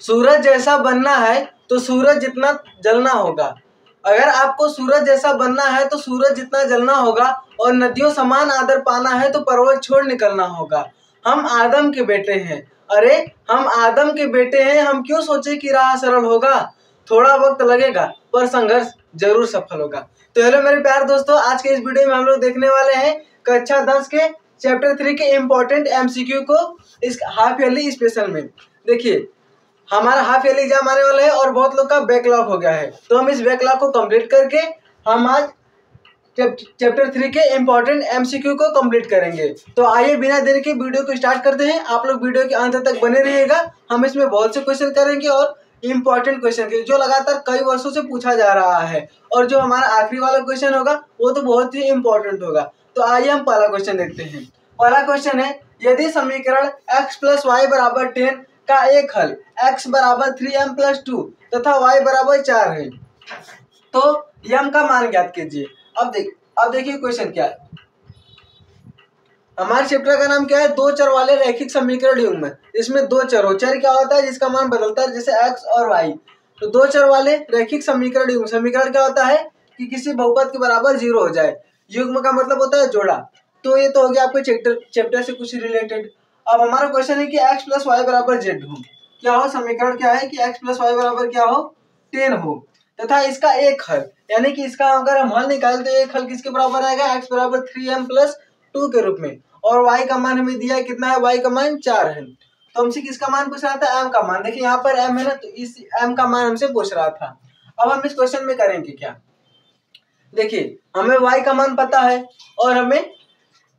सूरज जैसा बनना है तो सूरज जितना जलना होगा। अगर आपको सूरज जैसा बनना है तो सूरज जितना जलना होगा, और नदियों समान आदर पाना है तो पर्वत छोड़ निकलना होगा। हम आदम के बेटे हैं, अरे हम आदम के बेटे हैं, हम क्यों सोचे कि राह सरल होगा। थोड़ा वक्त लगेगा पर संघर्ष जरूर सफल होगा। तो हेलो मेरे प्यारे दोस्तों, आज के इस वीडियो में हम लोग देखने वाले हैं कक्षा 10 के चैप्टर 3 के इम्पोर्टेंट एमसीक्यू को इस हाफ ईयरली स्पेशल में। देखिए हमारा हाफ ईयरली एग्जाम आने वाला है और बहुत लोग का बैकलॉग हो गया है, तो हम इस बैकलॉग को कंप्लीट करके हम आज चैप्टर 3 के इम्पोर्टेंट एमसीक्यू को कंप्लीट करेंगे। तो आइए बिना देरी के वीडियो को स्टार्ट करते हैं। आप लोग वीडियो के अंत तक बने रहिएगा। हम इसमें बहुत से क्वेश्चन करेंगे और इम्पोर्टेंट क्वेश्चन जो लगातार कई वर्षों से पूछा जा रहा है, और जो हमारा आखिरी वाला क्वेश्चन होगा वो तो बहुत ही इम्पोर्टेंट होगा। तो आइए हम पहला क्वेश्चन देखते हैं। पहला क्वेश्चन है, यदि समीकरण x + y = 10 का एक हल x = 3m + 2 तथा y = 4 है तो m का मान ज्ञात कीजिए। अब देखिए क्वेश्चन क्या है। हमारे चैप्टर का नाम क्या है, दो चर वाले रैखिक समीकरण युग्म। इसमें दो चर हो, चर क्या होता है जिसका मान बदलता है, जैसे x और y। तो दो चर वाले रैखिक समीकरण युग्म, समीकरण क्या होता है कि किसी बहुपद के बराबर 0 हो जाए। युग्म का मतलब होता है जोड़ा। तो ये तो हो गया आपके चैप्टर से कुछ रिलेटेड। अब हमारा क्वेश्चन है कि x + y = z हो। क्या हो, समीकरण क्या है कि x + y = क्या हो, 10 हो, तथा इसका एक हल, यानी कि इसका अगर हम हल निकालें तो एक हल किसके बराबर आएगा, x = 3m + 2 के रूप में। और y का मान हमें दिया है कितना है, y का मान 4 है। तो हमसे किसका मान पूछ रहा था, m का मान। देखिए यहाँ पर m है ना, तो इस m का मान हमसे पूछ रहा था। अब हम इस क्वेश्चन में करेंगे क्या, देखिए हमें y का मान पता है और हमें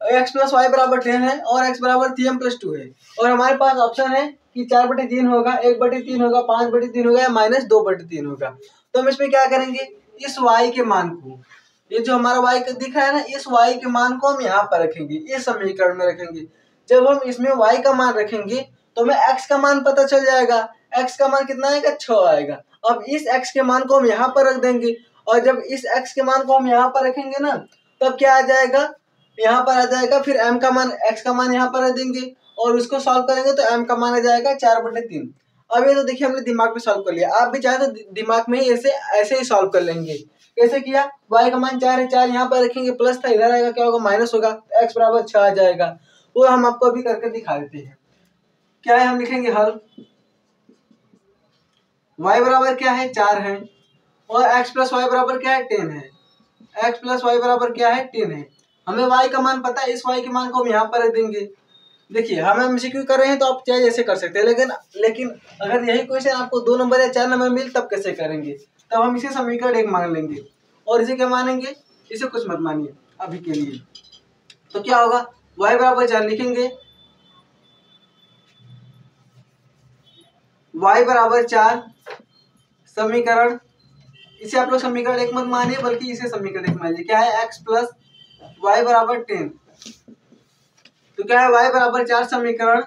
x + y = 10 है और x = 3m + 2 है, और हमारे पास ऑप्शन है कि 4/3 होगा, 1/3 होगा, 5/3 होगा या -2/3 होगा। तो हम इसमें क्या करेंगे, इस y के मान को, ये जो हमारा y दिख रहा है ना, इस y के मान को हम यहाँ पर रखेंगे, इस समीकरण में रखेंगे। जब हम इसमें y का मान रखेंगे तो हमें x का मान पता चल जाएगा। x का मान कितना आएगा, 6 आएगा। अब इस x के मान को हम यहाँ पर रख देंगे, और जब इस x के मान को हम यहाँ पर रखेंगे ना, तब क्या आ जाएगा, यहाँ पर आ जाएगा। फिर m का मान, x का मान यहाँ पर रख देंगे और उसको सॉल्व करेंगे तो m का मान आ जाएगा 4/3। अब ये तो देखिए हमने दिमाग में सॉल्व कर लिया, आप भी चाहे तो दिमाग में ही ऐसे ही सॉल्व कर लेंगे। कैसे किया, y का मान 4 है, 4 यहाँ पर रखेंगे, प्लस था, इधर आएगा क्या होगा, माइनस होगा, x = 6 आ जाएगा। वो हम आपको अभी करके दिखा देते हैं। क्या है, हम लिखेंगे हल, y बराबर क्या है, 4 है, और x + y = क्या है, 10 है। x + y = क्या है, 10 है। हमें y का मान पता है, इस y के मान को हम यहाँ पर रख देंगे। देखिए हम एमसीक्यू कर रहे हैं तो आप चाहे जैसे कर सकते हैं, लेकिन अगर यही क्वेश्चन आपको 2 नंबर या 4 नंबर मिले तब कैसे करेंगे। तब हम इसे समीकरण 1 मान लेंगे, और इसे क्या मानेंगे, इसे कुछ मत मानिए अभी के लिए। तो क्या होगा, y = 4 लिखेंगे, y = 4 समीकरण, इसे आप लोग समीकरण 1 मत मानिए बल्कि इसे समीकरण 1 मानिए। क्या है, x + y = 10। तो क्या है, y = 4 समीकरण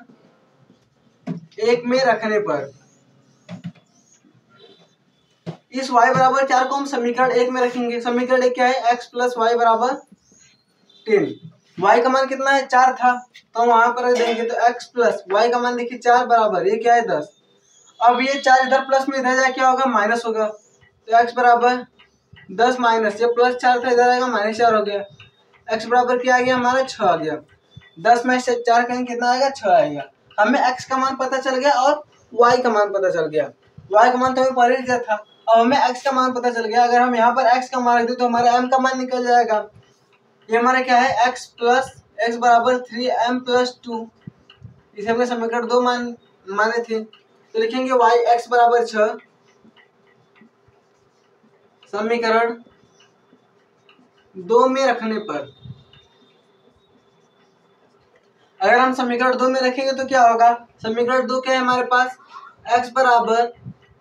1 में रखने पर, इस y = 4 को हम समीकरण 1 में रखेंगे। समीकरण 1 क्या है, x + y = 10। y का मान कितना है, 4 था, तो हम वहां पर रख देंगे। तो x + y का मान देखिए 4 बराबर, ये क्या है, 10। अब ये 4 इधर प्लस में इधर जाए क्या होगा, माइनस होगा। तो x = 10 माइनस, ये +4 था, इधर आएगा -4 हो गया। x बराबर क्या आ गया हमारा, 6 आ गया। 10 में से 4 कहेंगे कितना आएगा, 6 आएगा। हमें x का मान पता चल गया और y का मान पता चल गया। y का मान तो हमें पहले दिया था, अब हमें x का मान पता चल गया। अगर हम यहाँ पर x का मान रख दें तो हमारा m का मान निकल जाएगा। ये हमारा क्या है, x = 3m + 2। इसे हमने समीकरण 2 माने थे। तो लिखेंगे y x = 6 समीकरण 2 में रखने पर। अगर हम समीकरण 2 में रखेंगे तो क्या होगा, समीकरण 2 क्या है हमारे पास, x =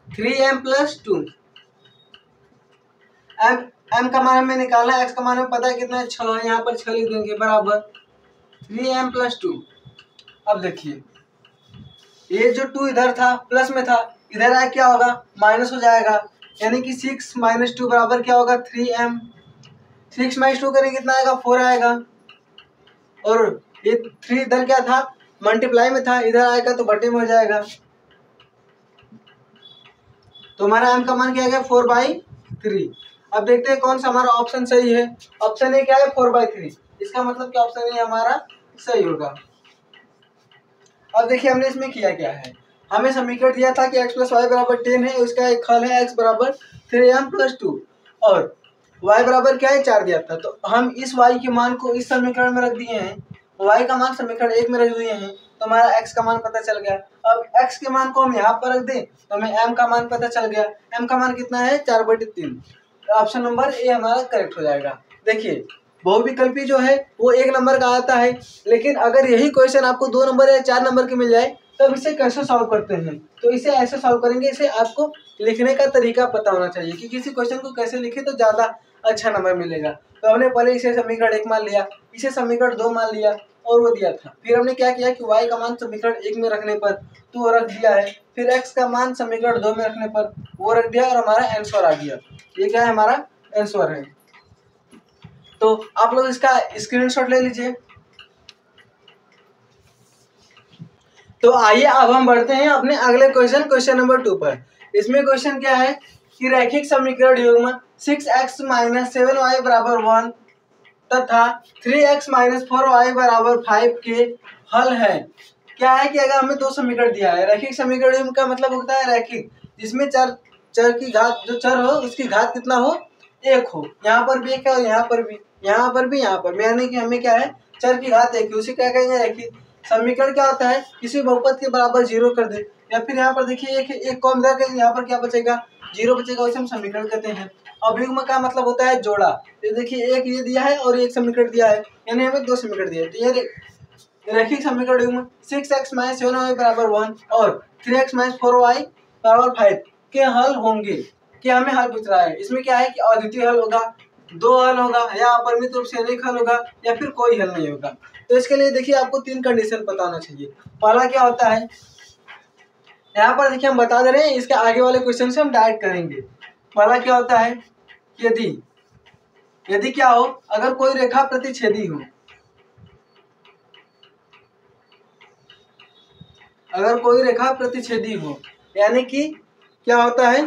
3m + 2। m का मान हमें निकालना है, x का मान हमें पता है कितना है, 6 है, यहाँ पर 6 लिख देंगे, बराबर 3m + 2। अब देखिए ये जो 2 इधर था प्लस में था, इधर आया क्या होगा, माइनस हो जाएगा, यानी कि 6 - 2 बराबर क्या होगा, 3m। 6 - 2 करेंगे कितना आएगा, 4 आएगा। और ये 3 इधर क्या था, मल्टीप्लाई में था, इधर आएगा तो बटे में हो जाएगा। तो हमारा m का मान क्या आ गया 4/3। अब देखते हैं कौन सा हमारा ऑप्शन सही है। ऑप्शन ए क्या है 4/3, इसका मतलब कि ऑप्शन ए हमारा सही होगा। अब देखिए हमने इसमें किया क्या है, हमें समीकरण दिया था कि x + y = 10 है, उसका एक हल है x = 3m + 2 और y बराबर क्या है 4 दिया था। तो हम इस y के मान को इस समीकरण में रख दिए हैं, y का मान समीकरण 1 में रख दिए हैं, तो हमारा x का मान पता चल गया। अब x के मान को हम यहाँ पर रख दें तो हमें m का मान पता चल गया। m का मान कितना है 4/3। ऑप्शन नंबर ए हमारा करेक्ट हो जाएगा। देखिए बहुविकल्पी जो है वो 1 नंबर का आता है, लेकिन अगर यही क्वेश्चन आपको 2 नंबर या 4 नंबर के मिल जाए तब इसे कैसे सॉल्व करते हैं, तो इसे ऐसे सॉल्व करेंगे। इसे आपको लिखने का तरीका पता होना चाहिए कि किसी क्वेश्चन को कैसे लिखे तो ज़्यादा अच्छा नंबर मिलेगा। तो हमने पहले इसे समीकरण 1 मान लिया, इसे समीकरण 2 मान लिया और वो दिया था। फिर हमने क्या किया कि y का मान समीकरण 1 में रखने पर तो वो रख दिया है, फिर x का मान समीकरण 2 में रखने पर वो रख दिया और हमारा आंसर आ गया। ये क्या है हमारा आंसर है। तो आप लोग इसका स्क्रीनशॉट ले लीजिए। तो आइए अब हम बढ़ते हैं अपने अगले क्वेश्चन नंबर 2 पर। इसमें क्वेश्चन क्या है कि रैखिक समीकरण युग्म 6x - 7y = 1 तथा 3x - 4y = 5 के हल है। क्या है कि अगर हमें दो समीकरण दिया है, रैखिक समीकरण युग्म का मतलब होता है रैखिक, जिसमें चर की घात जो चर हो उसकी घात कितना हो 1 हो। यहाँ पर भी एक है और यहाँ पर भी, यहाँ पर भी, यहाँ पर, यानी कि हमें क्या है चर की घात 1 है, उसे क्या कहेंगे रैखिक। समीकरण क्या होता है किसी बहुपद के बराबर 0 कर दे, या फिर यहाँ पर देखिए एक कॉम इधर कर, यहाँ पर क्या बचेगा 0 बचेगा, उसे हम समीकरण कहते हैं। अब युग्म का मतलब होता है जोड़ा। तो देखिए एक ये दिया है और एक समीकरण दिया है, यानी हमें दो समीकरण दिए। तो ये रैखिक समीकरण युग्म 6x - 7y = 1 और 3x - 4y = 5 के हल होंगे। क्या हमें हल पूछ रहा है, इसमें क्या है कि अद्वितीय हल होगा, दो हल होगा, या अपरिमित रूप से अनेक हल होगा, या फिर कोई हल नहीं होगा। तो इसके लिए देखिए आपको 3 कंडीशन पता होना चाहिए। पहला क्या होता है, यहाँ पर देखिए हम बता दे रहे हैं, इसके आगे वाले क्वेश्चन से हम डायरेक्ट करेंगे। पहला क्या होता है यदि क्या हो, अगर कोई रेखा प्रतिच्छेदी हो, अगर कोई रेखा प्रतिच्छेदी हो, यानी कि क्या होता है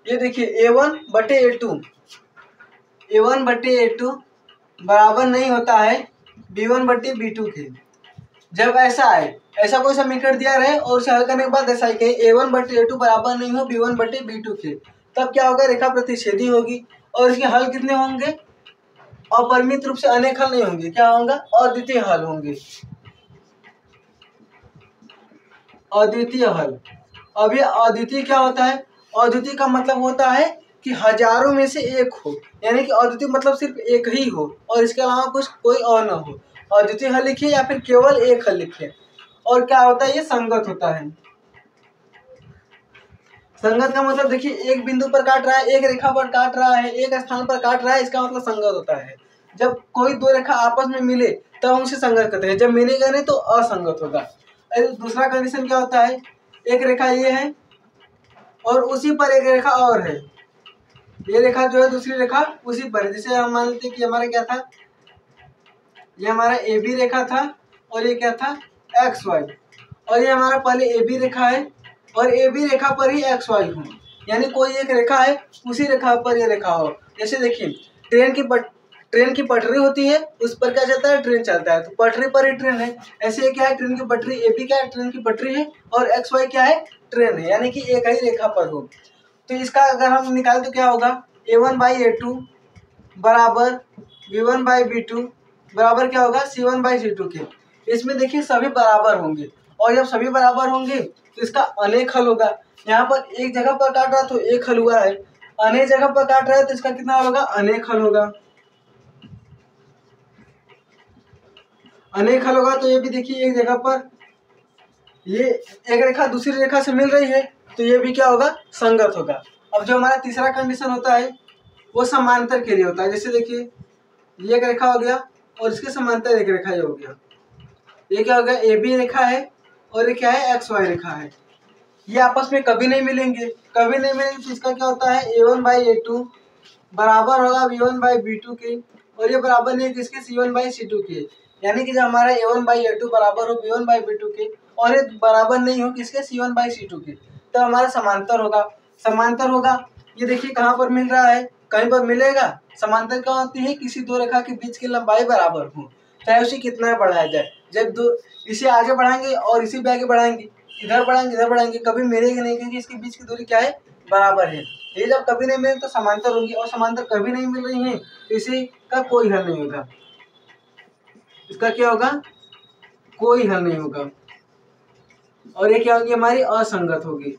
ये देखिए a1/a2 बराबर नहीं होता है b1/b2 के। जब ऐसा है, ऐसा कोई समीकरण दिया रहे और उसे हल करने के बाद ऐसा ही कहे a1/a2 बराबर नहीं हो b1/b2 के, तब क्या होगा रेखा प्रतिच्छेदी होगी और इसके हल कितने होंगे, अपरिमित रूप से अनेक हल नहीं होंगे, क्या होंगे अद्वितीय हल होंगे, अद्वितीय हल। अब ये अद्वितीय क्या होता है, अद्वितीय का मतलब होता है कि हजारों में से एक हो, यानी कि अद्वितीय मतलब सिर्फ एक ही हो और इसके अलावा कुछ कोई और ना हो। अद्वितीय हल लिखिए या फिर केवल एक हल लिखिए। और क्या होता है, ये संगत होता है। संगत का मतलब देखिए एक बिंदु पर काट रहा है, एक रेखा पर काट रहा है, एक स्थान पर काट रहा है, इसका मतलब संगत होता है। जब कोई दो रेखा आपस में मिले तब हम उसे संगत कहते हैं, जब मिलेगा नहीं तो असंगत होगा। दूसरा कंडीशन क्या होता है, एक रेखा ये है और उसी पर एक रेखा और है, ये रेखा जो है दूसरी रेखा उसी पर है। जैसे हम मान लेते कि हमारा क्या था, ये हमारा ए बी रेखा था और ये क्या था एक्स वाई, और ये हमारा पहले ए बी रेखा है और ए बी रेखा पर ही एक्स वाई हो, यानी कोई एक रेखा है उसी रेखा पर ये रेखा हो। जैसे देखिए ट्रेन की पटरी होती है, उस पर क्या चलता है ट्रेन चलता है, तो पटरी पर ही ट्रेन है। ऐसे ये क्या है ट्रेन की पटरी, ए बी क्या है ट्रेन की पटरी है और एक्स वाई क्या है ट्रेन है, यानी कि एक ही रेखा पर हो। तो इसका अगर हम निकालें तो क्या होगा a1/a2 बराबर b1/b2 बराबर क्या होगा c1/c2 के। इसमें देखिए सभी बराबर होंगे और जब सभी बराबर होंगे तो इसका अनेक हल होगा। यहाँ पर एक जगह पर काट रहा तो एक हल हुआ है, अनेक जगह पर काट रहा है तो इसका कितना होगा अनेक हल होगा, अनेक हल होगा। तो ये भी देखिए एक जगह पर ये एक रेखा दूसरी रेखा से मिल रही है तो ये भी क्या होगा संगत होगा। अब जो हमारा तीसरा कंडीशन होता है वो समांतर के लिए होता है। जैसे देखिए ये एक रेखा हो गया और इसके समांतर एक रेखा ये हो गया, ये क्या हो गया ए बी रेखा है और ये क्या है एक्स वाई रेखा है, ये आपस में कभी नहीं मिलेंगे, तो इसका क्या होता है a1/a2 बराबर होगा b1/b2 के और ये बराबर नहीं है किसके, C1/C2 के। यानी कि जब हमारा A1/A2 बराबर हो B1/B2 के और ये बराबर नहीं हो किसके, C1/C2 के, तो हमारा समांतर होगा। समांतर होगा, ये देखिए कहाँ पर मिल रहा है, कहीं पर मिलेगा। समांतर क्या होती है, किसी दो रेखा के बीच की लंबाई बराबर हो, चाहे उसे कितना बढ़ाया जाए। जब दो इसे आगे बढ़ाएंगे और इसे भी आगे बढ़ाएंगे, इधर बढ़ाएंगे इधर बढ़ाएंगे, कभी मिलेगी नहीं, क्योंकि इसके बीच की दूरी क्या है, बराबर है। ये जब कभी नहीं मिले तो समांतर होगी, और समांतर कभी नहीं मिल रही है तो इसी का कोई हल नहीं होगा। इसका क्या होगा, कोई हल नहीं होगा। और ये क्या होगी, हमारी असंगत होगी।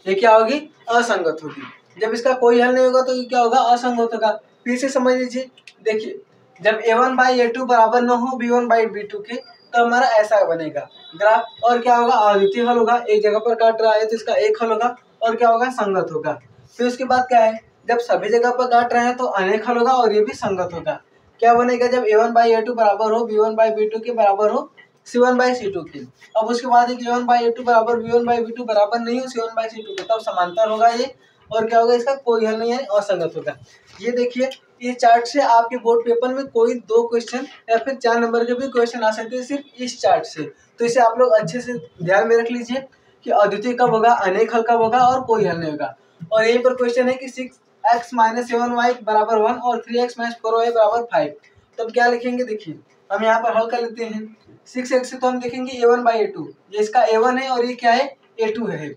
ये क्या होगी, असंगत होगी। जब इसका कोई हल नहीं होगा तो ये क्या होगा, असंगत होगा। फिर से समझ लीजिए, देखिए जब A1/A2 बराबर न हो B1/B2 के, तो हमारा ऐसा बनेगा ग्राफ। और क्या होगा, अद्वितीय हल होगा। एक जगह पर काट रहा है तो इसका एक हल होगा, और क्या होगा, संगत होगा। फिर उसके बाद क्या है, जब सभी जगह पर काट रहे हैं तो अनेक हल होगा, और ये भी संगत होगा। क्या बनेगा, जब A1/A2 बराबर हो B1/B2 के बराबर हो C1/C2 के। अब उसके बाद A1/A2 बराबर B1/B2 बराबर नहीं हो C1/C2 के, तब समांतर होगा ये। और क्या होगा, इसका कोई हल नहीं है, असंगत होगा। ये देखिए, इस चार्ट से आपके बोर्ड पेपर में कोई 2 क्वेश्चन या फिर 4 नंबर के भी क्वेश्चन आ सकते हैं सिर्फ इस चार्ट से। तो इसे आप लोग अच्छे से ध्यान में रख लीजिए कि अद्वितीय कब होगा, अनेक हल कब होगा, और कोई हल नहीं होगा। और यहीं पर क्वेश्चन है कि 6x - 7y बराबर 1 और 3x - 4y बराबर 5। तब क्या लिखेंगे, देखिए हम यहाँ पर हल कर लेते हैं। 6x से तो हम देखेंगे A1/A2, ये इसका A1 है और ये क्या है, A2 है। तो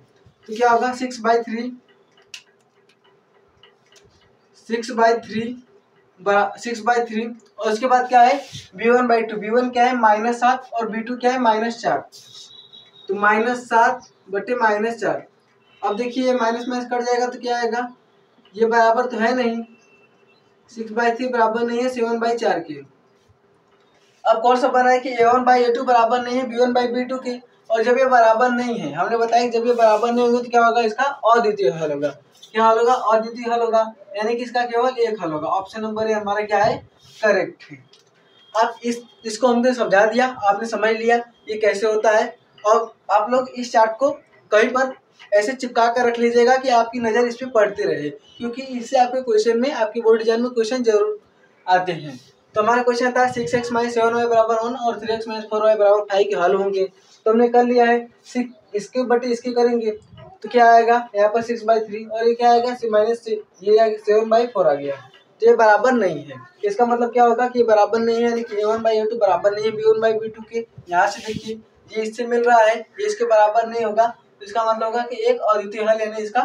क्या होगा, 6/3 और उसके बाद क्या है, B1/2, B1 क्या है -7 और B2 क्या है -4। तो -7/-4। अब देखिए ये माइनस माइनस कट जाएगा तो क्या आएगा, ये बराबर तो है नहीं, 6/3 बराबर नहीं है 7/4 के। अब कौन सा बना है कि A1/A2 बराबर नहीं है B1/B2 के। और जब ये बराबर नहीं है, हमने बताया कि जब ये बराबर नहीं होगा तो क्या होगा, इसका अद्वितीय हल होगा। क्या हल होगा, अद्वितीय हल होगा, यानी कि इसका केवल एक हल होगा। ऑप्शन नंबर ए हमारा क्या है, करेक्ट है। अब इसको हमने समझा दिया, आपने समझ लिया ये कैसे होता है। और आप लोग इस चार्ट को कहीं पर ऐसे चिपका कर रख लीजिएगा कि आपकी नज़र इस पर पड़ती रहे, क्योंकि इससे आपके क्वेश्चन में, आपकी बोर्ड एग्जाम में क्वेश्चन जरूर आते हैं। तो हमारा क्वेश्चन था 6x - 7y बराबर 1 और 3x - 4y बराबर 5 के हल होंगे। तो हमने कर लिया है, इसके बटे इसके करेंगे तो क्या आएगा, यहाँ पर 6/3 और ये क्या आएगा, ये 7/4 आ गया। तो ये बराबर नहीं है, इसका मतलब क्या होगा कि ये बराबर नहीं है, यानी कि A1/A2 बराबर नहीं है B1/B2 के। यहाँ से देखिए ये इससे मिल रहा है, ये इसके बराबर नहीं होगा, तो इसका मतलब होगा कि एक अद्वितीय हल, यानी इसका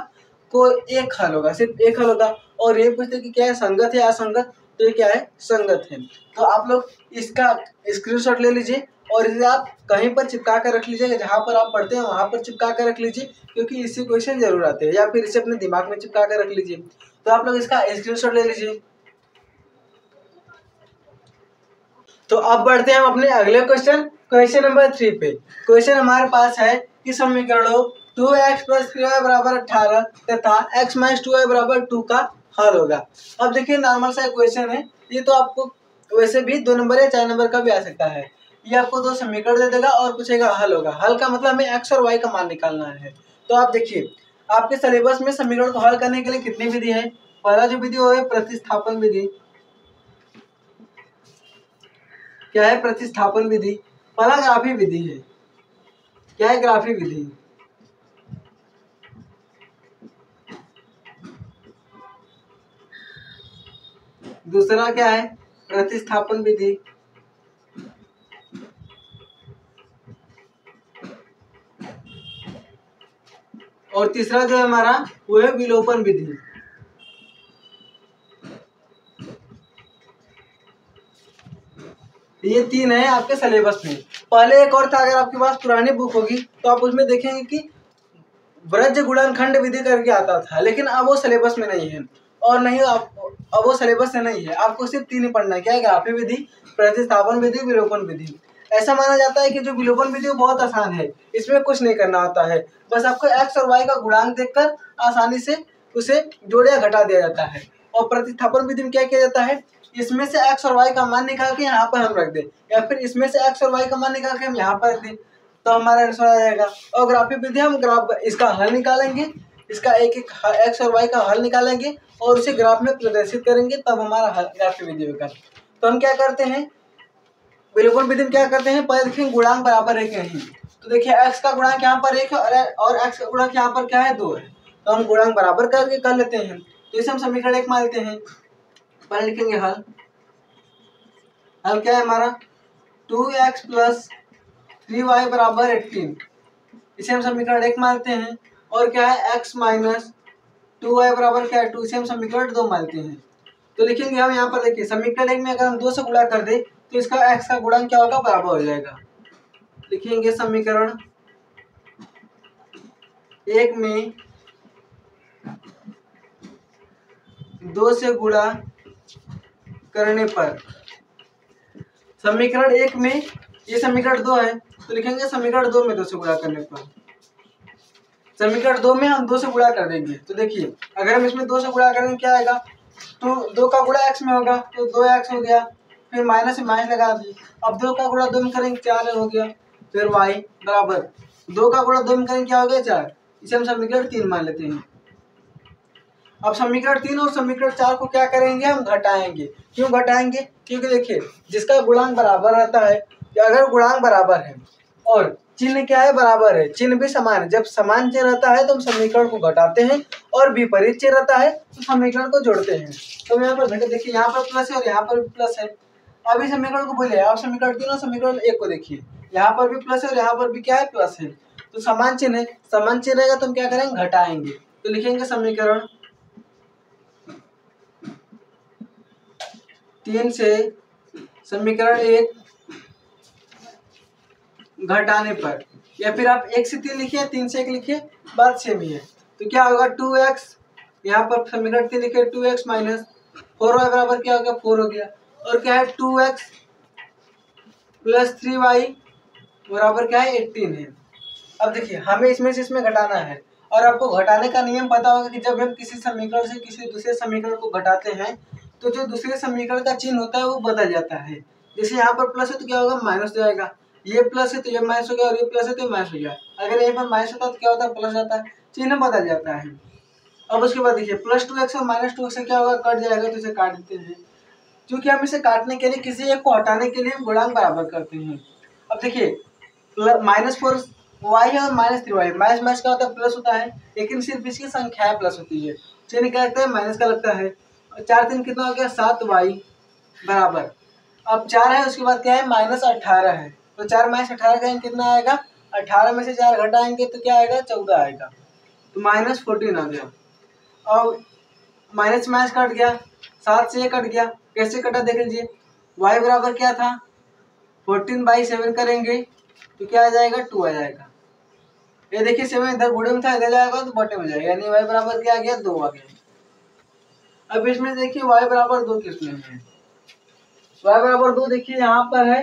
कोई एक हल होगा, सिर्फ एक हल होगा। और ये पूछते कि क्या है, संगत है असंगत, तो ये क्या है, संगत है। तो आप लोग इसका स्क्रीनशॉट ले लीजिए और इसे आप कहीं पर चिपका कर रख लीजिए, जहाँ पर आप पढ़ते हैं वहाँ पर चिपका कर रख लीजिए, क्योंकि इससे क्वेश्चन जरूर आते हैं। या फिर इसे अपने दिमाग में चिपका कर रख लीजिए। तो आप लोग इसका स्क्रीनशॉट ले लीजिए। तो अब बढ़ते हैं हम अपने अगले क्वेश्चन नंबर 3 पे। क्वेश्चन हमारे पास है कि समीकरणों 2x + 3y बराबर 18 तथा x - 2y बराबर 2 का हल होगा। अब देखिए नॉर्मल सा क्वेश्चन है, ये तो आपको वैसे भी 2 नंबर या 4 नंबर का भी आ सकता है। ये आपको 2 समीकरण दे देगा और पूछेगा हल होगा। हल का मतलब हमें x और y का मान निकालना है। तो आप देखिए, आपके सिलेबस में समीकरण को हल करने के लिए कितनी विधि है। पहला जो विधि वो है प्रतिस्थापन विधि। क्या है, प्रतिस्थापन विधि। पहला ग्राफी विधि है। क्या है, ग्राफी विधि। दूसरा क्या है, प्रतिस्थापन विधि। और तीसरा जो है हमारा वो है विलोपन विधि। ये 3 है आपके सिलेबस में। पहले एक और था, अगर आपके पास पुरानी बुक होगी तो आप उसमें देखेंगे कि वृज्ज गुणनखंड विधि करके आता था, लेकिन अब वो सिलेबस में नहीं है। और नहीं अब वो सिलेबस से नहीं है, आपको सिर्फ 3 ही पढ़ना है। क्या है, ग्राफी विधि, प्रतिस्थापन विधि, विलोपन विधि। ऐसा माना जाता है कि जो विलोपन विधि वो बहुत आसान है, इसमें कुछ नहीं करना होता है, बस आपको x और y का गुणांक देखकर आसानी से उसे जोड़ या घटा दिया जाता है। और प्रतिस्थापन विधि में क्या किया जाता है, इसमें से x और y का मान निकाल के यहाँ पर हम रख दें, या फिर इसमें से x और y का मान निकाल के हम यहाँ पर रख दें, तो हमारा आंसर आ जाएगा। और ग्राफी विधि हम इसका हल निकालेंगे, इसका एक एक एक्स और वाई का हल निकालेंगे और उसे ग्राफ में प्रदर्शित करेंगे, तब हमारा हल ग्राफ विधि होगा। तो हम क्या करते हैं, विलोपन विधि में क्या करते हैं, पहले देखेंगे गुणांक बराबर है कि नहीं। तो देखिए एक्स का गुणांक यहाँ पर 1 है और एक्स का गुणांक यहाँ पर क्या है 2 है, तो हम गुणांक बराबर करके कर लेते हैं। तो इसे हम समीकरण 1 मानते हैं। पहले लिखेंगे हल, हल क्या है हमारा 2x + 3y = 18, इसे हम समीकरण 1 मानते हैं। और क्या है x - 2y = क्या है 2, इसे हम समीकरण 2 मानते हैं। तो लिखेंगे हम यहाँ पर, देखिए समीकरण 1 में अगर हम 2 से गुणा कर दें तो इसका x का गुणांक क्या होगा, बराबर हो जाएगा। लिखेंगे समीकरण 1 में 2 से गुणा करने पर, समीकरण 1 में ये समीकरण 2 है तो लिखेंगे समीकरण 2 में 2 से गुणा करने पर, समीकरण 2 में हम 2 से गुणा कर देंगे। तो देखिए अगर हम इसमें 2 से गुणा करेंगे क्या आएगा, तो 2 का गुणा x में होगा तो 2x हो गया, फिर माइनस से माइनस लगा दी। अब 2 का गुणा 2 में करेंगे 4 हो गया, फिर y बराबर 2 का गुणा 2 में करेंगे क्या हो गया 4, इसे हम समीकरण 3 मान लेते हैं। अब समीकरण 3 और समीकरण 4 को क्या करेंगे, हम घटाएंगे। क्यों घटाएंगे, क्योंकि देखिए जिसका गुणांक बराबर रहता है, अगर गुणांक बराबर है और चिन्ह क्या है, बराबर है, चिन्ह भी समान है, जब समान चिन्ह रहता है तो हम समीकरण को घटाते हैं और विपरीत चिन्ह रहता है तो समीकरण को जोड़ते हैं। तो यहाँ पर घटे, देखिए यहाँ पर प्लस है और यहाँ पर भी प्लस है। अभी समीकरण को बोले आप समीकरण 3 और समीकरण 1 को देखिए, यहाँ पर भी प्लस है और यहाँ पर भी क्या है, प्लस है, तो समान चिन्ह है, समान चिन्ह रहेगा तो हम क्या करेंगे, घटाएंगे। तो लिखेंगे समीकरण 3 से समीकरण 1 घटाने पर, या फिर आप 1 से 3 लिखिए, 3 से 1 लिखिए, बात सेम ही है। तो क्या होगा 2x, यहाँ पर समीकरण 3 लिखिए 2x - 4y बराबर क्या हो गया, 4 हो गया। और क्या है 2x + 3y बराबर क्या है 18 है। अब देखिए हमें इसमें से इसमें घटाना है और आपको घटाने का नियम पता होगा कि जब हम किसी समीकरण से किसी दूसरे समीकरण को घटाते हैं तो जो दूसरे समीकरण का चिन्ह होता है वो बदल जाता है। जैसे यहाँ पर प्लस है तो क्या होगा, माइनस हो जाएगा, ये प्लस है तो ये माइनस हो गया और ये प्लस है तो ये माइनस हो गया। अगर यहाँ पर माइनस होता है तो क्या होता है, प्लस होता है, चिन्ह बदल जाता है। अब उसके बाद देखिए +2x और -2x से क्या होगा, कट जाएगा, तो इसे काट देते हैं। क्योंकि हम इसे काटने के लिए किसी एक को हटाने के लिए हम गुणांक बराबर करते हैं। अब देखिए -4y है और -3y, माइनस माइनस क्या होता है, प्लस होता है, लेकिन सिर्फ इसकी संख्याएं प्लस होती है, चिन्ह क्या लगता है, माइनस का लगता है। 4 3 कितना हो गया, 7y बराबर, अब 4 है उसके बाद क्या है, -18 है, तो 4 - 18 का कितना आएगा, 18 में से 4 घटाएंगे तो क्या आएगा, 14 आएगा, तो -14 आ गया। और माइनस माइनस कट गया, 7 से 1 कट गया, कैसे कटा देख लीजिए, y बराबर क्या था 14/7 करेंगे तो क्या आ जाएगा, 2 आ जाएगा। ये देखिए 7 इधर बूढ़े में था, इधर जाएगा तो बटे में जाएगा, यानी y बराबर क्या आ गया, 2 आ गया। अब इसमें देखिए y बराबर 2 किस में है, y बराबर 2 देखिए यहाँ पर है,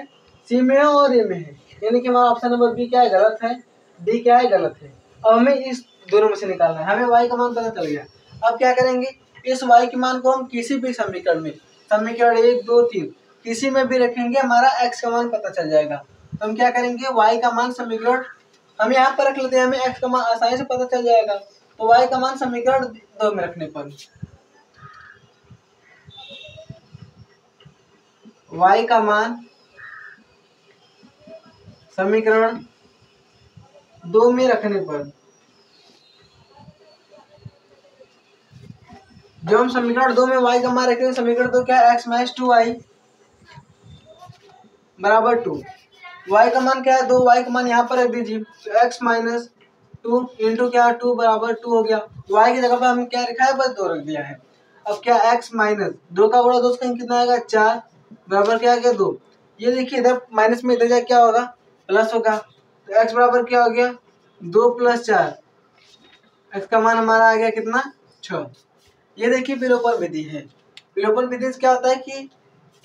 सी में है और ए में है, यानी कि हमारा ऑप्शन नंबर बी क्या है, गलत है, डी क्या है, गलत है। अब हमें इस दोनों में से निकालना है, हमें y का मान पता चल गया। अब क्या करेंगे, इस y के मान को हम किसी भी समीकरण में, समीकरण 1 2 3 किसी में भी रखेंगे, हमारा x का मान पता चल जाएगा। तो हम क्या करेंगे, y का मान समीकरण हम यहाँ पर रख लेते हैं, हमें x का मान आसानी से पता चल जाएगा। तो y का मान समीकरण 2 में रखने पर, y का मान समीकरण 2 में रखने पर, जो हम समीकरण 2 में y का मान रखेंगे, समीकरण 2 क्या है, x - 2y बराबर 2, y का मान क्या है 2, y का मान यहाँ पर रख दीजिए, तो x - 2 इंटू क्या 2 बराबर 2 हो गया। y की जगह पर हम क्या लिखा है, बस 2 रख दिया है। अब क्या x - 2 का गुणा 2 से कितना आएगा, 4 बराबर क्या आ गया 2। ये देखिए इधर माइनस में इधर जाए क्या होगा, प्लस होगा, तो x बराबर क्या हो गया 2 + 4, x का मान हमारा आ गया कितना, 6। ये देखिए विलोपन विधि है। विलोपन विधि से क्या होता है कि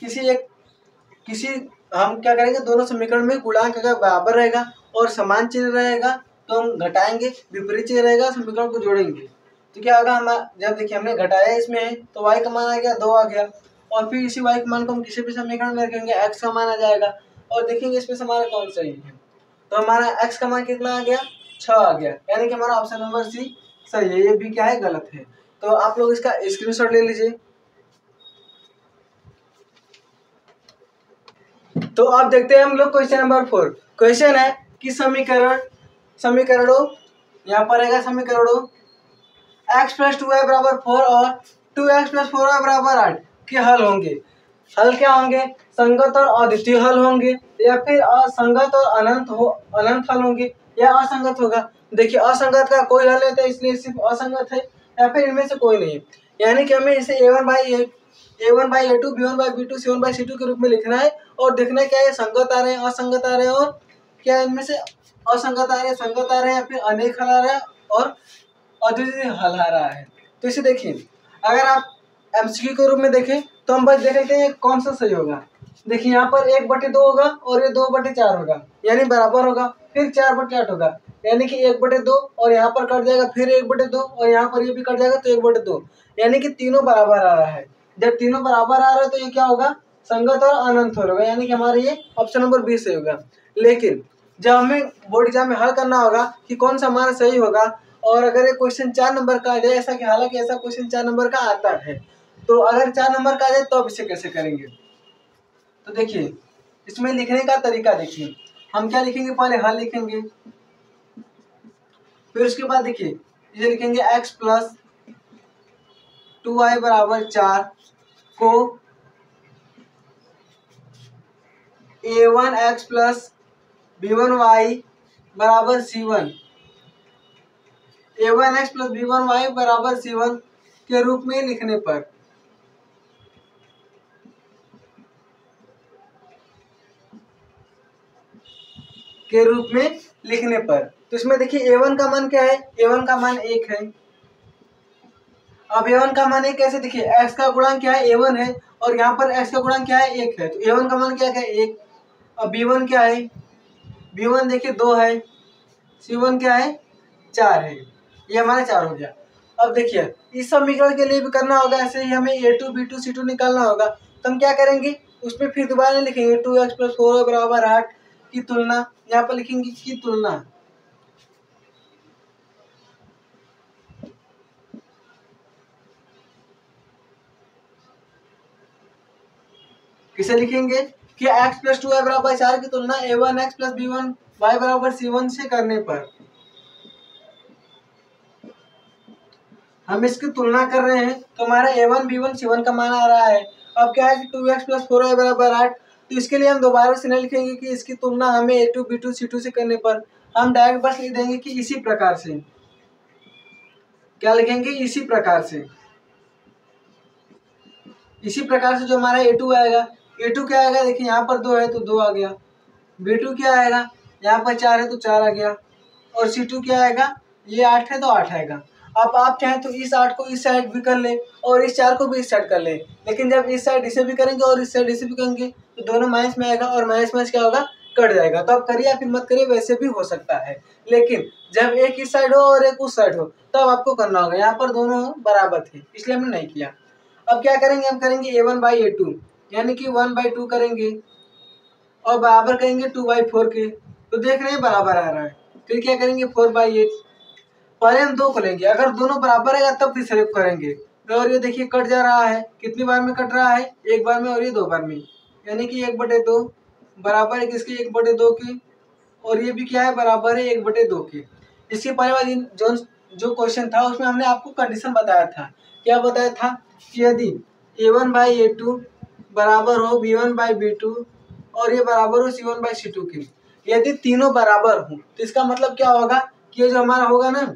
किसी हम क्या करेंगे, दोनों समीकरण में गुणांक अगर बराबर रहेगा और समान चिन्ह रहेगा तो हम घटाएंगे, विपरीत चिन्ह रहेगा समीकरण को जोड़ेंगे। तो क्या होगा, हम जब देखिए हमने घटाया इसमें तो y का मान आ गया 2 आ गया, और फिर इसी y के मान को हम किसी भी समीकरण में रखेंगे, x का मान आ जाएगा, और देखेंगे इसमें से हमारा कौन सही है। तो हमारा x का मान कितना आ गया, 6 आ गया, यानी कि हमारा ऑप्शन नंबर सी सही है, ये भी क्या है गलत है। तो आप लोग इसका स्क्रीनशॉट ले लीजिए। तो अब देखते हैं हम लोग क्वेश्चन नंबर 4। क्वेश्चन है कि समीकरणों यहाँ पर रहेगा समीकरणों x + 2y = 4 और 2x + 4y = 8 के हल होंगे। हल क्या होंगे? संगत और अद्वितीय हल होंगे, या फिर असंगत और अनंत हल होंगे, या असंगत होगा। देखिए असंगत का कोई हल नहीं था, इसलिए सिर्फ असंगत है, या फिर इनमें से कोई नहीं है। यानी कि हमें इसे a1/a2 b1/b2 c1/c2 के रूप में लिखना है और देखना है क्या ये संगत आ रहे हैं, असंगत आ रहे हैं, और क्या इनमें से असंगत आ रहे हैं, संगत आ रहे हैं, या फिर अनेक हल आ रहा है और अद्वितीय हल आ रहा है। तो इसे देखिए, अगर आप एमसीक्यू के रूप में देखें तो हम बस देख लेते हैं कौन सा सही होगा। देखिए यहाँ पर 1/2 होगा और ये 2/4 होगा, यानी बराबर होगा। फिर 4/8 होगा, यानी कि 1/2, और यहाँ पर कट जाएगा फिर 1/2, और यहाँ पर ये भी कट जाएगा तो 1/2, यानी कि तीनों बराबर आ रहा है। जब तीनों बराबर आ रहा है तो ये क्या होगा? संगत और अनंत होगा, यानी कि हमारा ये ऑप्शन नंबर 20 सही होगा। लेकिन जब हमें बोर्ड एग्जाम में हल करना होगा कि कौन सा हमारा सही होगा, और अगर ये क्वेश्चन 4 नंबर का आ जाए, ऐसा कि हालांकि ऐसा क्वेश्चन 4 नंबर का आता है, तो अगर 4 नंबर का आ जाए तो अब इसे कैसे करेंगे? तो देखिए इसमें लिखने का तरीका देखिए, हम क्या लिखेंगे? पहले हल लिखेंगे, फिर उसके बाद देखिए ये लिखेंगे x + 2y = 4 को a1x + b1y = c1 a1x + b1y = c1 के रूप में लिखने पर तो इसमें देखिए a1 का मान क्या है? a1 का मान 1 है। अब a1 का मान 1 कैसे? देखिए x का गुणांक क्या है? a1 है, और यहाँ पर x का गुणांक क्या है? 1 है, तो a1 का मान क्या है? 1। अब b1 क्या है? b1 देखिए 2 है, c1 क्या है? 4 है, ये हमारा 4 हो गया। अब देखिए इस समीकरण के लिए भी करना होगा, ऐसे ही हमें a2 b2 c2 निकालना होगा। तो हम क्या करेंगे? उसमें फिर दोबारा लिखेंगे 2x + 4y = 8 की तुलना, यहाँ पर लिखेंगे की तुलना, किसे लिखेंगे? कि x + 2y = 4 की तुलना a1x + b1y = c1 से करने पर हम इसकी तुलना कर रहे हैं, तो हमारा a1 b1 c1 का मान आ रहा है। अब क्या है कि 2x + 4y = 8, तो इसके लिए हम दोबारा से नहीं लिखेंगे कि इसकी तुलना हमें a2 b2 c2 से करने पर, हम डायरेक्ट बस लिख देंगे कि इसी प्रकार से। क्या लिखेंगे? इसी प्रकार से। इसी प्रकार से जो हमारा a2 आएगा, a2 क्या आएगा? देखिए यहाँ पर 2 है तो 2 आ गया, b2 क्या आएगा? यहाँ पर 4 है तो 4 आ गया, और c2 क्या आएगा? ये 8 है तो 8 आएगा। अब आप चाहें तो इस 8 को इस साइड भी कर ले और इस 4 को भी इस साइड कर ले, लेकिन जब इस साइड इसे भी करेंगे और इस साइड इसे भी करेंगे तो दोनों माइनस में आएगा, और माइनस माइनस क्या होगा? कट जाएगा। तो आप करिए या फिर मत करिए, वैसे भी हो सकता है, लेकिन जब एक इस साइड हो और एक उस साइड हो तब आपको करना होगा। यहाँ पर दोनों बराबर थे इसलिए हमने नहीं किया। अब क्या करेंगे? हम करेंगे a1/a2, यानी कि 1/2 करेंगे और बराबर करेंगे 2/4 के, तो देख रहे हैं बराबर आ रहा है। फिर क्या करेंगे? 4/8, पहले हम 2 को लेंगे, अगर दोनों बराबर आएगा तब फिर सेलेक्ट करेंगे। और ये देखिए कट जा रहा है, कितनी बार में कट रहा है? एक बार में, और ये 2 बार में, यानी कि 1/2 बराबर है किसके? 1/2 के, और ये भी क्या है? बराबर है 1/2 के। इसके पहले वाली जो क्वेश्चन था उसमें हमने आपको कंडीशन बताया था। क्या बताया था? कि यदि a1/a2 बराबर हो b1/b2 और ये बराबर हो c1/c2 के, यदि तीनों बराबर हो तो इसका मतलब क्या होगा? कि ये जो हमारा होगा ना,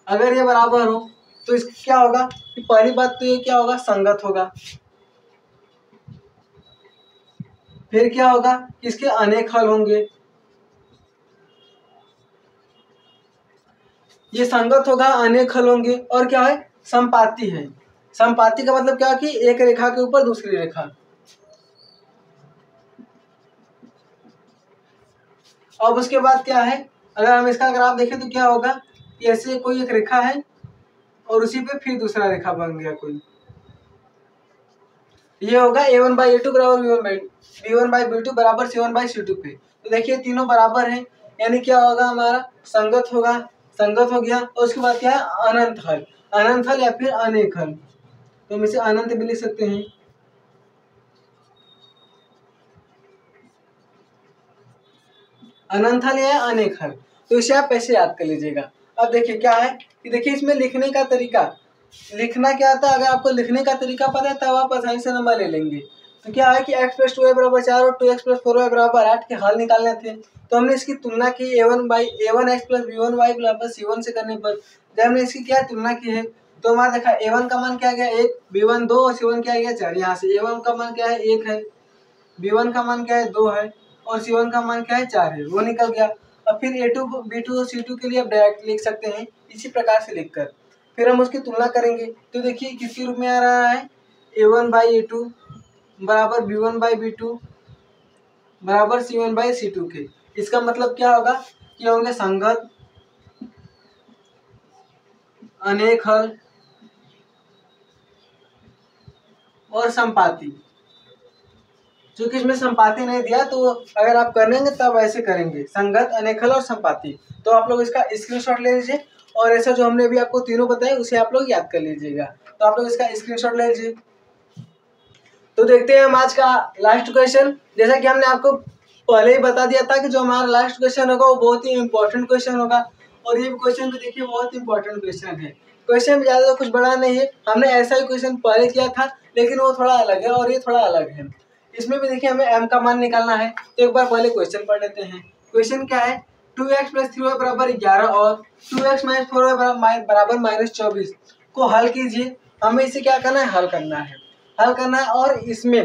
अगर ये बराबर हो तो इसका क्या होगा? कि पहली बात तो ये क्या होगा? संगत होगा। फिर क्या होगा? कि इसके अनेक हल होंगे। ये संगत होगा, अनेक हल होंगे, और क्या है? समपाती है। समपाती का मतलब क्या? कि एक रेखा के ऊपर दूसरी रेखा। अब उसके बाद क्या है? अगर हम इसका ग्राफ देखें तो क्या होगा? कि ऐसे कोई एक रेखा है और उसी पे फिर दूसरा रेखा बन गया कोई, ये होगा a1/a2 बराबर b1/b2 बराबर c1/c2 पे। तो देखिए तीनों बराबर हैं, यानी क्या होगा? हमारा संगत होगा। संगत हो गया। और उसके बाद क्या है, अनंत हल, अनंत हल या फिर अनेक हल, तो हम इसे अनंत भी लिख सकते हैं। अनंत हल या अनेक हल, तो इसे आप ऐसे याद कर लीजिएगा। अब देखिए क्या है कि देखिए इसमें लिखने का तरीका, लिखना क्या था, अगर आपको लिखने का तरीका पता है तब आप आसानी से नंबर ले लेंगे। तो क्या है कि x + 2y = 4 और 2x + 4y = 8 के हल निकालने थे, तो हमने इसकी तुलना की a1x + b1y = c1 से करने पर। जब हमने इसकी क्या तुलना की है तो हमारा देखा a1 का मान क्या गया 1, b1 2 और c1 क्या गया 4। यहाँ से a1 का मान क्या है 1 है, b1 का मान क्या है 2 है और c1 का मान क्या है 4 है, वो निकल गया। अब फिर a2 b2 और c2 के लिए आप डायरेक्ट लिख सकते हैं इसी प्रकार से लिखकर, फिर हम उसकी तुलना करेंगे। तो देखिए किसके रूप में आ रहा है, a1/a2 बराबर b1/b2 बराबर c1/c2 के। इसका मतलब क्या होगा कि होंगे संगत, अनेक हल और संपाती। क्योंकि इसमें संपाती नहीं दिया तो अगर आप करेंगे तब ऐसे करेंगे, संगत, अनेक हल और संपाती। तो आप लोग इसका स्क्रीनशॉट ले लीजिए और ऐसा जो हमने अभी आपको तीनों बताए उसे आप लोग याद कर लीजिएगा। तो आप लोग इसका स्क्रीनशॉट ले लीजिए। तो देखते हैं हम आज का लास्ट क्वेश्चन। जैसा कि हमने आपको पहले ही बता दिया था कि जो हमारा लास्ट क्वेश्चन होगा वो बहुत ही इंपॉर्टेंट क्वेश्चन होगा, और ये क्वेश्चन भी देखिए बहुत इंपॉर्टेंट क्वेश्चन है। क्वेश्चन ज़्यादा कुछ बड़ा नहीं है, हमने ऐसा ही क्वेश्चन पहले किया था लेकिन वो थोड़ा अलग है और ये थोड़ा अलग है। इसमें भी देखिए हमें m का मान निकालना है, तो एक बार पहले क्वेश्चन पढ़ लेते हैं। क्वेश्चन क्या है, 2x + 3y = 11 और 2x - 4y = -24 को हल कीजिए। हमें इसे क्या करना है, हल करना है, हल करना है। और इसमें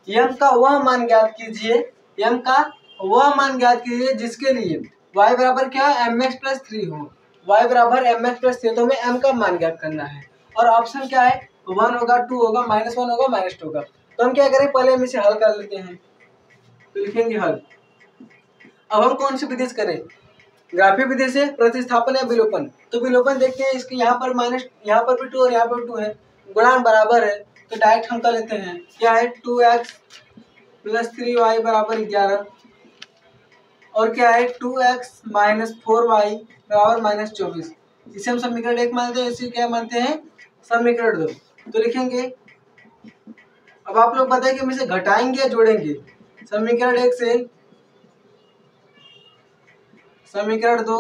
m का वह मान ज्ञात कीजिए, m का वह मान ज्ञात कीजिए जिसके लिए y बराबर क्या है, mx + 3 हो, y बराबर mx + 3, तो हमें m का मान ज्ञात करना है। और ऑप्शन क्या है, 1 होगा, 2 होगा, -1 होगा, -2 होगा। तो हम क्या करें, पहले हम इसे हल कर लेते हैं। तो लिखेंगे हल। अब हम कौन सी विधि से करें, ग्राफीय विधि से, प्रतिस्थापन या विलोपन। तो विलोपन देखते हैं, इसके यहाँ पर यहाँ पर भी 2 और यहाँ पर 2 है, गुणांक बराबर है, तो डायरेक्ट हम कर लेते हैं। क्या है, 2x + 3y = 11 और क्या है 2x - 4y = -24। इसे हम समीकरण 1 मानते हैं, इसे क्या मानते हैं, समीकरण 2। तो लिखेंगे, अब आप लोग बताइए कि हम इसे घटाएंगे या जोड़ेंगे। समीकरण 1 से समीकरण 2,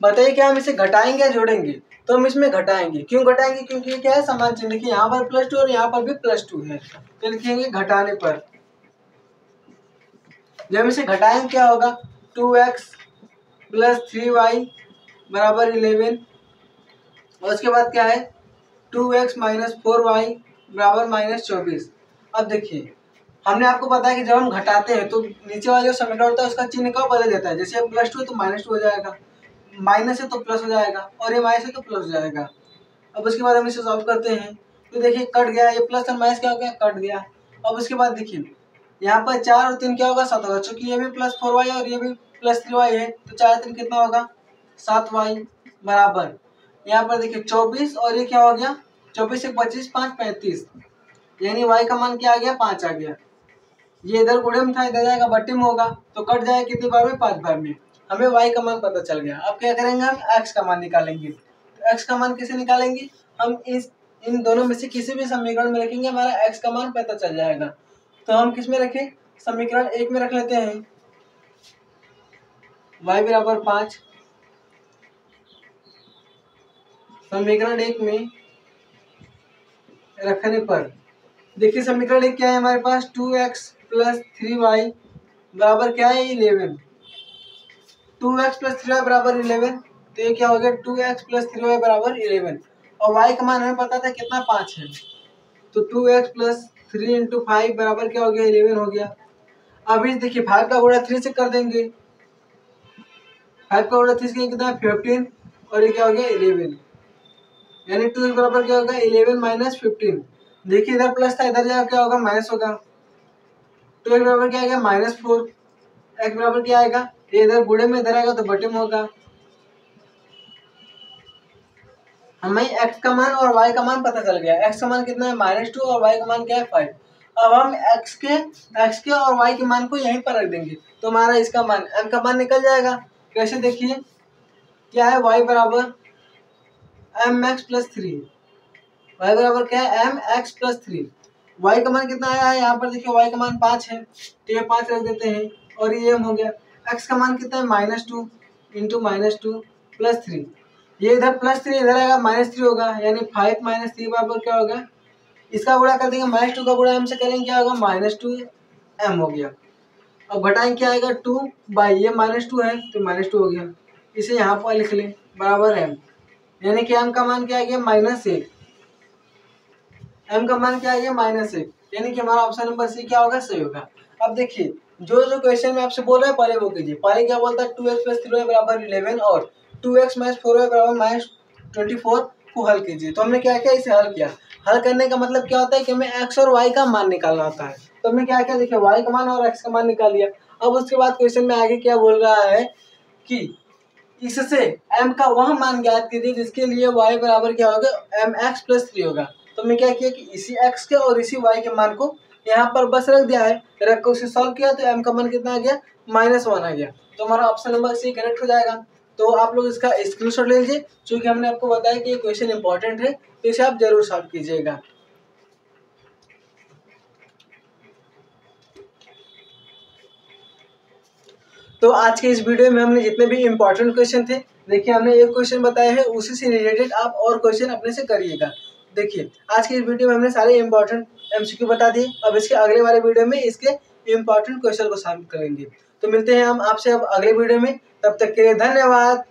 बताइए क्या हम इसे घटाएंगे या जोड़ेंगे। तो हम इसमें घटाएंगे। क्यों घटाएंगे, क्योंकि ये क्या है, समान चिन्ह। देखिए यहाँ पर +2 और यहाँ पर भी +2 है, तो लिखेंगे घटाने पर। जब इसे घटाएंगे क्या होगा, 2x + 3y = 11 और उसके बाद क्या है 2x - 4y = -24। अब देखिए हमने आपको बताया कि जब हम घटाते हैं तो नीचे वाला जो समीकरण होता है उसका चिन्ह कब बदल जाता है। जैसे +2 है तो -2 हो जाएगा, माइनस है तो प्लस हो जाएगा, और ये माइनस है तो प्लस हो जाएगा। अब उसके बाद हम इसे सॉल्व करते हैं, तो देखिए कट गया, ये प्लस और माइनस क्या हो गया, कट गया। अब उसके बाद देखिए यहाँ पर 4 और 3 क्या होगा, 7 होगा, चूंकि ये भी +4y और ये भी +3y है, तो 4 3 कितना होगा, 7y बराबर। यहाँ पर देखिए 24 और ये क्या हो गया, 24 1 25 5 35, यानी y का मान क्या आ गया, 5 आ गया। ये इधर गुणे में था, इधर जाएगा बट्टे में होगा, तो कट जाएगा कितनी बार में, 5 बार में। हमें y का मान पता चल गया। अब क्या करेंगे, हम x का मान निकालेंगे। तो x का मान कैसे निकालेंगे, हम इन दोनों में से किसी भी समीकरण में रखेंगे, हमारा x का मान पता चल जाएगा। तो हम किस में रखें, समीकरण 1 में रख लेते हैं, y बराबर 5। समीकरण 1 में रखने पर देखिए समीकरण 1 क्या है हमारे पास, 2x + 3y बराबर क्या है, 11। 2x + 3y = 11, तो ये क्या हो गया, 2x + 3y = 11। और y का मान हमें पता था कितना, 5 है, तो 2x + 3 × 5 बराबर क्या हो गया, 11 हो गया। अब इस देखिए 5 का गुणा 3 से कर देंगे, 5 का गुणा 3 से कितना है, 15, और ये क्या हो गया, 11, यानी 2 बराबर क्या होगा, 11 - 15। देखिए इधर प्लस था, इधर जाएगा क्या होगा, माइनस होगा, तो x बराबर क्या आएगा, -4। x बराबर क्या आएगा, ये इधर गुणे में इधर आएगा तो बटे में होगा। हमें x का मान और y का मान पता चल गया। x का मान कितना है, -2, और y का मान क्या है, 5। अब हम x के और y के मान को यहीं पर रख देंगे, तो हमारा इसका मान m का मान निकल जाएगा। कैसे देखिए, क्या है y बराबर M X plus three, Y बराबर क्या है M X plus three. Y का मान कितना आया है यहाँ पर देखिए, वाई का मान 5 है तो ये 5 रख देते हैं और ये एम हो गया। एक्स का मान कितना है -2 इंटू -2 प्लस थ्री, ये इधर प्लस थ्री इधर आएगा -3 होगा, यानी 5 - 3 बराबर क्या होगा, इसका गुणा कर देंगे -2 का गुणा एम से करेंगे क्या होगा -2 एम हो गया। अब घटाएंगे क्या आएगा 2 बाई ये -2 है तो -2 हो गया, इसे यहाँ पर लिख लें बराबर एम, यानी कि एम का मान क्या आ गया -1, एम का मान क्या आ गया -1, यानी कि हमारा ऑप्शन नंबर सी क्या होगा, सही होगा। अब देखिए जो जो क्वेश्चन में आपसे बोल रहा है पहले वो कीजिए। पहले क्या बोलता है 2x + 3y बराबर 11 और 2x - 4y बराबर -24 को हल कीजिए। तो हमने क्या किया, इसे हल किया। हल करने का मतलब क्या होता है कि हमें x और y का मान निकालना होता है। तो हमने क्या किया, देखिए y का मान और x का मान निकाल लिया। अब उसके बाद क्वेश्चन में आगे क्या बोल रहा है कि इससे m का वह मान ज्ञात कीजिए जिसके लिए y बराबर क्या होगा, mx + 3 होगा। तो हमने क्या किया कि इसी x के और इसी y के मान को यहाँ पर बस रख दिया है, रख कर उसे सॉल्व किया तो m का मान कितना आ गया, -1 आ गया। तो हमारा ऑप्शन नंबर सी करेक्ट हो जाएगा। तो आप लोग इसका स्क्रीनशॉट ले लीजिए, क्योंकि हमने आपको बताया कि ये क्वेश्चन इंपॉर्टेंट है तो इसे आप जरूर सॉल्व कीजिएगा। तो आज के इस वीडियो में हमने जितने भी इंपॉर्टेंट क्वेश्चन थे, देखिए हमने एक क्वेश्चन बताया है, उसी से रिलेटेड आप और क्वेश्चन अपने से करिएगा। देखिए आज के इस वीडियो में हमने सारे इंपॉर्टेंट एमसीक्यू बता दिए, अब इसके अगले वाले वीडियो में इसके इंपॉर्टेंट क्वेश्चन को सॉल्व करेंगे। तो मिलते हैं हम आपसे अब अगले वीडियो में, तब तक के लिए धन्यवाद।